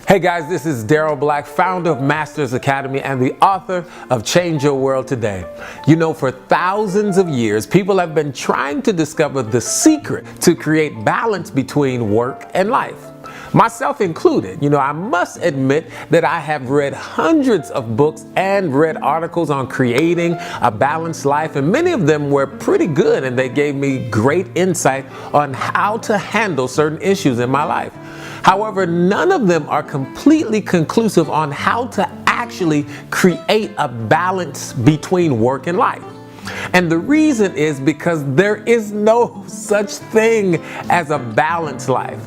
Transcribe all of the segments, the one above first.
Hey guys, this is Daryl Black, founder of Masters Academy and the author of Change Your World Today. You know, for thousands of years, people have been trying to discover the secret to create balance between work and life. Myself included. I must admit that I have read hundreds of books and read articles on creating a balanced life, and many of them were pretty good, and they gave me great insight on how to handle certain issues in my life. However, none of them are completely conclusive on how to actually create a balance between work and life. And the reason is because there is no such thing as a balanced life.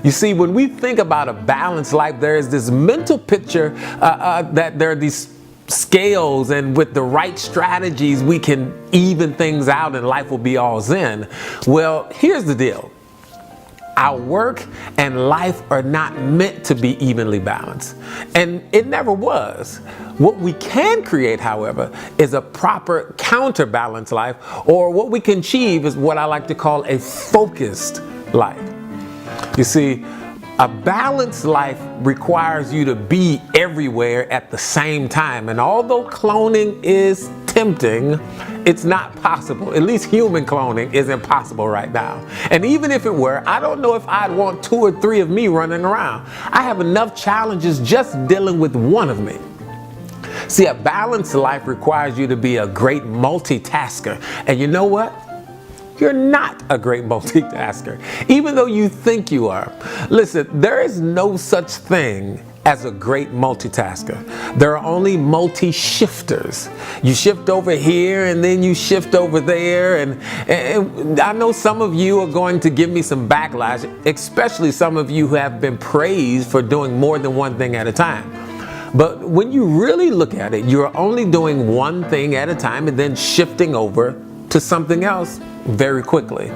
You see, when we think about a balanced life, there is this mental picture that there are these scales, and with the right strategies, we can even things out and life will be all zen. Well, here's the deal. Our work and life are not meant to be evenly balanced, and it never was. What we can create, however, is a proper counterbalance life, or what we can achieve is what I like to call a focused life. You see, a balanced life requires you to be everywhere at the same time, and although cloning is tempting, it's not possible. At least human cloning is impossible right now. And even if it were, I don't know if I'd want 2 or 3 of me running around. I have enough challenges just dealing with one of me. See, a balanced life requires you to be a great multitasker. And you know what? You're not a great multitasker, even though you think you are. Listen, there is no such thing as a great multitasker. There are only multi-shifters. You shift over here and then you shift over there. And I know some of you are going to give me some backlash, especially some of you who have been praised for doing more than one thing at a time. But when you really look at it, you're only doing one thing at a time and then shifting over to something else very quickly.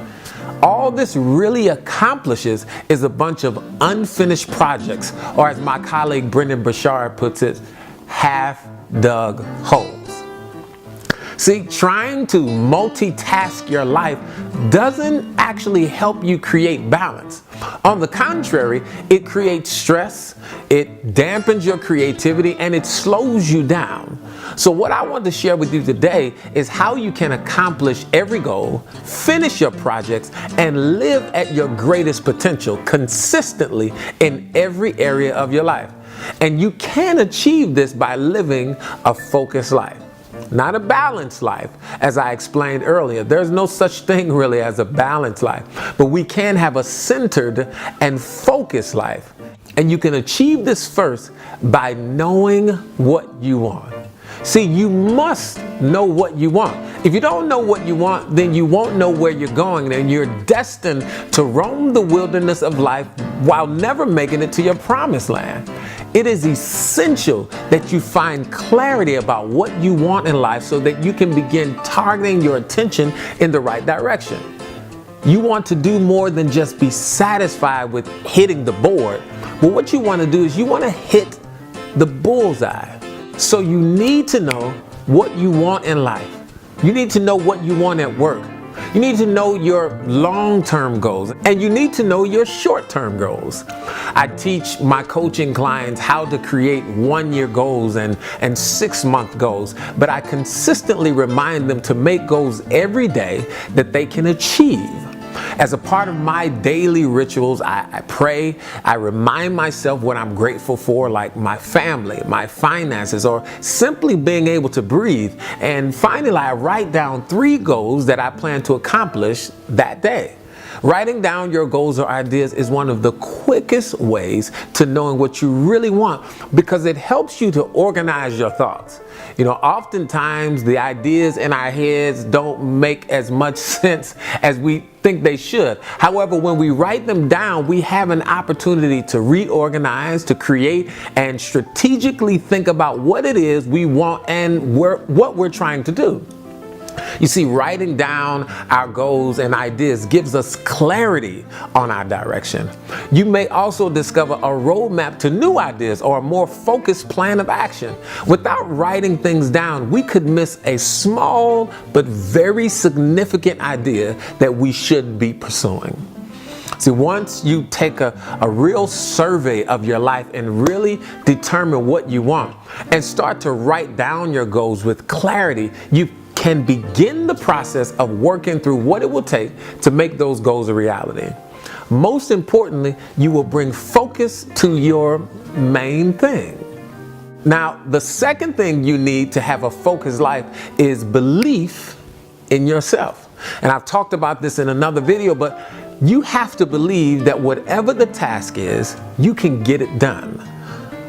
All this really accomplishes is a bunch of unfinished projects, or as my colleague Brendan Bashar puts it, half-dug holes. See, trying to multitask your life doesn't actually help you create balance. On the contrary, it creates stress, it dampens your creativity, and it slows you down. So what I want to share with you today is how you can accomplish every goal, finish your projects, and live at your greatest potential consistently in every area of your life. And you can achieve this by living a focused life. Not a balanced life, as I explained earlier. There's no such thing really as a balanced life, but we can have a centered and focused life. And you can achieve this first by knowing what you want. See, you must know what you want. If you don't know what you want, then you won't know where you're going, and you're destined to roam the wilderness of life while never making it to your promised land. It is essential that you find clarity about what you want in life so that you can begin targeting your attention in the right direction. You want to do more than just be satisfied with hitting the board, but what you want to do is you want to hit the bullseye. So you need to know what you want in life. You need to know what you want at work. You need to know your long-term goals, and you need to know your short-term goals. I teach my coaching clients how to create 1-year goals and 6-month goals, but I consistently remind them to make goals every day that they can achieve. As a part of my daily rituals, I pray, I remind myself what I'm grateful for, like my family, my finances, or simply being able to breathe. And finally, I write down 3 goals that I plan to accomplish that day. Writing down your goals or ideas is one of the quickest ways to knowing what you really want, because it helps you to organize your thoughts. Oftentimes the ideas in our heads don't make as much sense as we think they should. However, when we write them down, we have an opportunity to reorganize, to create, and strategically think about what it is we want and what we're trying to do. You see, writing down our goals and ideas gives us clarity on our direction. You may also discover a roadmap to new ideas or a more focused plan of action. Without writing things down, we could miss a small but very significant idea that we should be pursuing. See, once you take a real survey of your life and really determine what you want and start to write down your goals with clarity, you can begin the process of working through what it will take to make those goals a reality. Most importantly, you will bring focus to your main thing. Now, the second thing you need to have a focused life is belief in yourself. And I've talked about this in another video, but you have to believe that whatever the task is, you can get it done.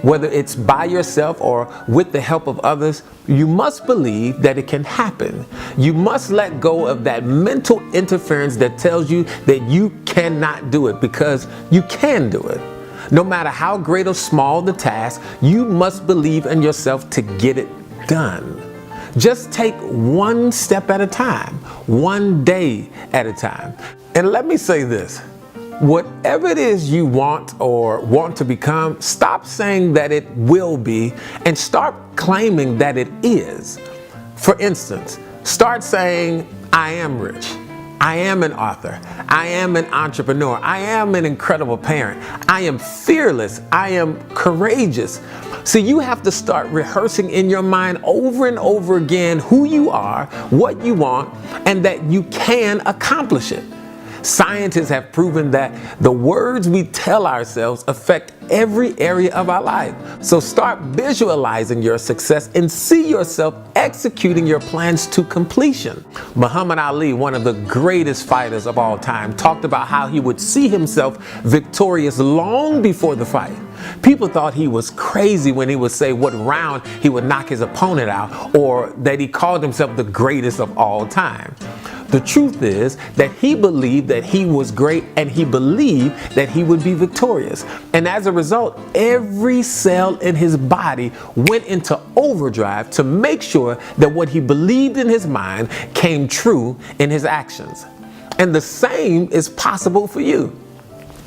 Whether it's by yourself or with the help of others, you must believe that it can happen. You must let go of that mental interference that tells you that you cannot do it, because you can do it. No matter how great or small the task, you must believe in yourself to get it done. Just take one step at a time, one day at a time. And let me say this, whatever it is you want or want to become, stop saying that it will be and start claiming that it is. For instance, start saying, I am rich. I am an author. I am an entrepreneur. I am an incredible parent. I am fearless. I am courageous. See, you have to start rehearsing in your mind over and over again who you are, what you want, and that you can accomplish it. Scientists have proven that the words we tell ourselves affect every area of our life. So start visualizing your success and see yourself executing your plans to completion. Muhammad Ali, one of the greatest fighters of all time, talked about how he would see himself victorious long before the fight. People thought he was crazy when he would say what round he would knock his opponent out, or that he called himself the greatest of all time. The truth is that he believed that he was great, and he believed that he would be victorious. And as a result, every cell in his body went into overdrive to make sure that what he believed in his mind came true in his actions. And the same is possible for you.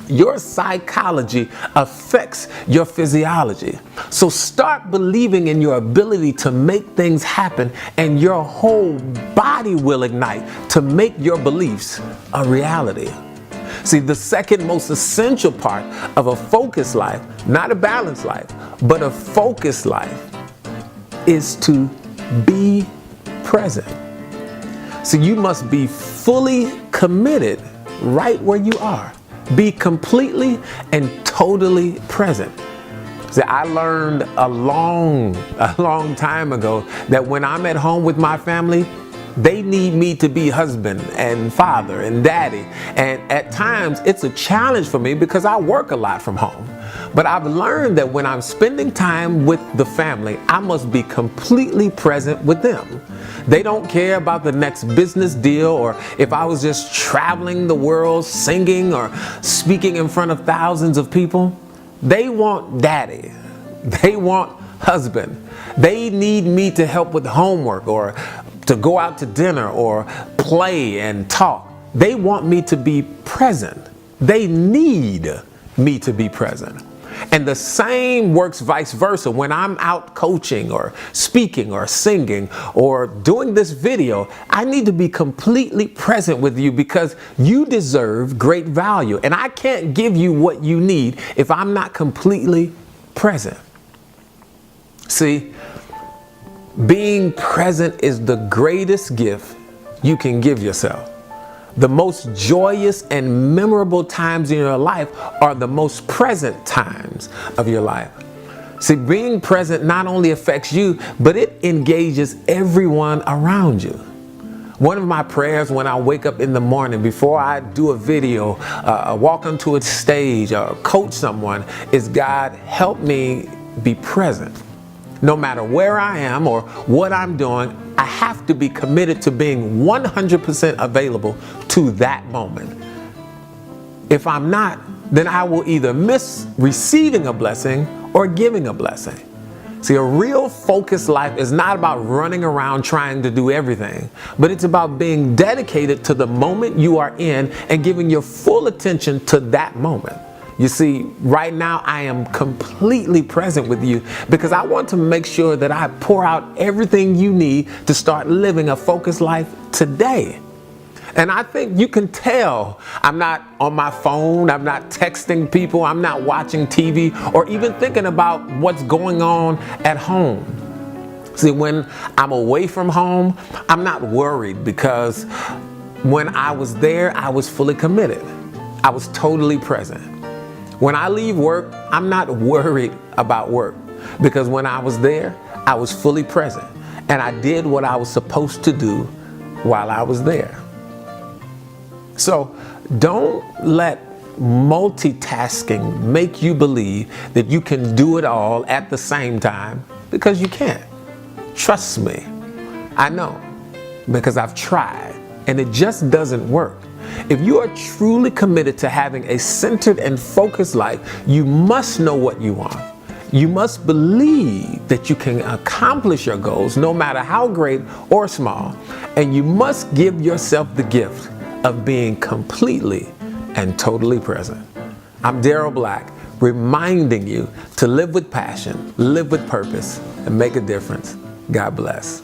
Your psychology affects your physiology. So start believing in your ability to make things happen, and your whole body will ignite to make your beliefs a reality. See, the second most essential part of a focused life, not a balanced life, but a focused life, is to be present. So you must be fully committed right where you are. Be completely and totally present. See, I learned a long time ago that when I'm at home with my family, they need me to be husband and father and daddy. And at times it's a challenge for me because I work a lot from home. But I've learned that when I'm spending time with the family, I must be completely present with them. They don't care about the next business deal, or if I was just traveling the world singing or speaking in front of thousands of people. They want daddy. They want husband. They need me to help with homework, or to go out to dinner, or play and talk. They want me to be present. They need me to be present. And the same works vice versa. When I'm out coaching or speaking or singing or doing this video, I need to be completely present with you, because you deserve great value. And I can't give you what you need if I'm not completely present. See, being present is the greatest gift you can give yourself. The most joyous and memorable times in your life are the most present times of your life. See, being present not only affects you, but it engages everyone around you. One of my prayers when I wake up in the morning, before I do a video, walk onto a stage, or coach someone, is, God, help me be present. No matter where I am or what I'm doing, I have to be committed to being 100% available to that moment. If I'm not, then I will either miss receiving a blessing or giving a blessing. See, a real focused life is not about running around trying to do everything, but it's about being dedicated to the moment you are in and giving your full attention to that moment. You see, right now I am completely present with you because I want to make sure that I pour out everything you need to start living a focused life today. And I think you can tell I'm not on my phone, I'm not texting people, I'm not watching TV, or even thinking about what's going on at home. See, when I'm away from home, I'm not worried, because when I was there, I was fully committed. I was totally present. When I leave work, I'm not worried about work, because when I was there, I was fully present. And I did what I was supposed to do while I was there. So don't let multitasking make you believe that you can do it all at the same time, because you can't. Trust me, I know, because I've tried, and it just doesn't work. If you are truly committed to having a centered and focused life, you must know what you want. You must believe that you can accomplish your goals, no matter how great or small, and you must give yourself the gift of being completely and totally present. I'm Daryl Black, reminding you to live with passion, live with purpose, and make a difference. God bless.